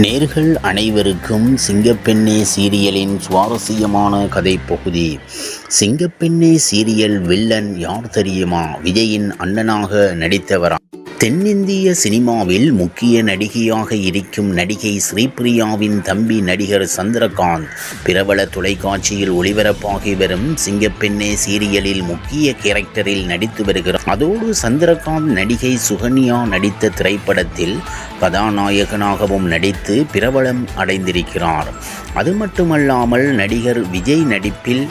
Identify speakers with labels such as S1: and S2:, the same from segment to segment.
S1: நேர்கள் அனைவருக்கும் சிங்கப்பெண்ணே சீரியலின் சுவாரஸ்யமான கதைப்பகுதி. சிங்கப்பெண்ணே சீரியல் வில்லன் யார் தெரியுமா? விஜயின் அண்ணனாக நடித்தவரா? தென்னிந்திய சினிமாவில் முக்கிய நடிகையாக இருக்கும் நடிகை ஸ்ரீபிரியாவின் தம்பி நடிகர் சந்திரகாந்த் பிரபல தொலைக்காட்சியில் ஒளிபரப்பாகி வரும் சிங்கப்பெண்ணே சீரியலில் முக்கிய கேரக்டரில் நடித்து வருகிறார். அதோடு சந்திரகாந்த் நடிகை சுகன்யா நடித்த திரைப்படத்தில் கதாநாயகனாகவும் நடித்து பிரபலம் அடைந்திருக்கிறார். அது மட்டுமல்லாமல் நடிகர் விஜய் நடிப்பில்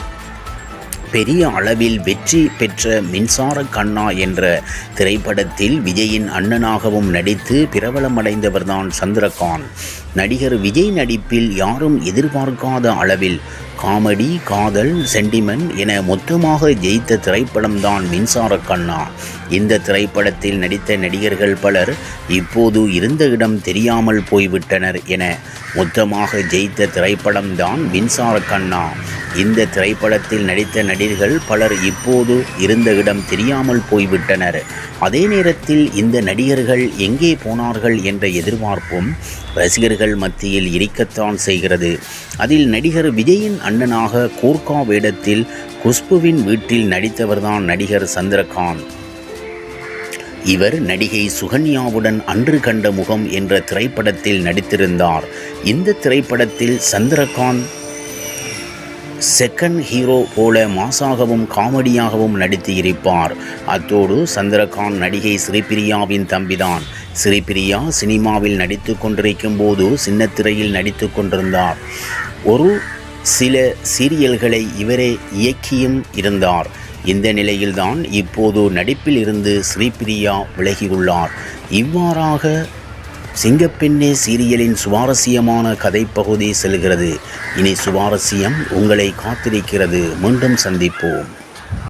S1: பெரிய அளவில் வெற்றி பெற்ற மின்சார கண்ணா என்ற திரைப்படத்தில் விஜயின் அண்ணனாகவும் நடித்து பிரபலமடைந்தவர்தான் சந்திரகாந்த். நடிகர் விஜய் நடிப்பில் யாரும் எதிர்பார்க்காத அளவில் காமெடி, காதல், சென்டிமெண்ட் என மொத்தமாக ஜெயித்த திரைப்படம்தான் மின்சார கண்ணா. இந்த திரைப்படத்தில் நடித்த நடிகர்கள் பலர் இப்போது இருந்த இடம் தெரியாமல் போய்விட்டனர் என மொத்தமாக ஜெயித்த திரைப்படம்தான் மின்சார கண்ணா. இந்த திரைப்படத்தில் நடித்த நடிகர்கள் பலர் இப்போது இருந்த இடம் தெரியாமல் போய்விட்டனர். அதே நேரத்தில் இந்த நடிகர்கள் எங்கே போனார்கள் என்ற எதிர்பார்ப்பும் ரசிகர்கள் மத்தியில் இருக்கத்தான் செய்கிறது. அதில் நடிகர் விஜயின் அண்ணனாக கூர்கா வேடத்தில் குஷ்புவின் வீட்டில் நடித்தவர்தான் நடிகர் சந்திரகாந்த். இவர் நடிகை சுகன்யாவுடன் அன்று கண்ட முகம் என்ற திரைப்படத்தில் நடித்திருந்தார். இந்த திரைப்படத்தில் சந்திரகாந்த் செகண்ட் ஹீரோ போல மாசாகவும் காமெடியாகவும் நடித்து இருப்பார். அத்தோடு சந்திரகாந்த் நடிகை ஸ்ரீபிரியாவின் தம்பிதான். ஸ்ரீபிரியா சினிமாவில் நடித்து கொண்டிருக்கும் போது சின்னத்திரையில் நடித்து கொண்டிருந்தார். ஒரு சில சீரியல்களை இவரே இயக்கியும் இருந்தார். இந்த நிலையில்தான் இப்போது நடிப்பில் இருந்து ஸ்ரீபிரியா விலகியுள்ளார். இவ்வாறாக சிங்கப்பெண்ணே சீரியலின் சுவாரஸ்யமான கதைப்பகுதி செல்கிறது. இனி சுவாரஸ்யம் உங்களை காத்திருக்கிறது. மீண்டும் சந்திப்போம்.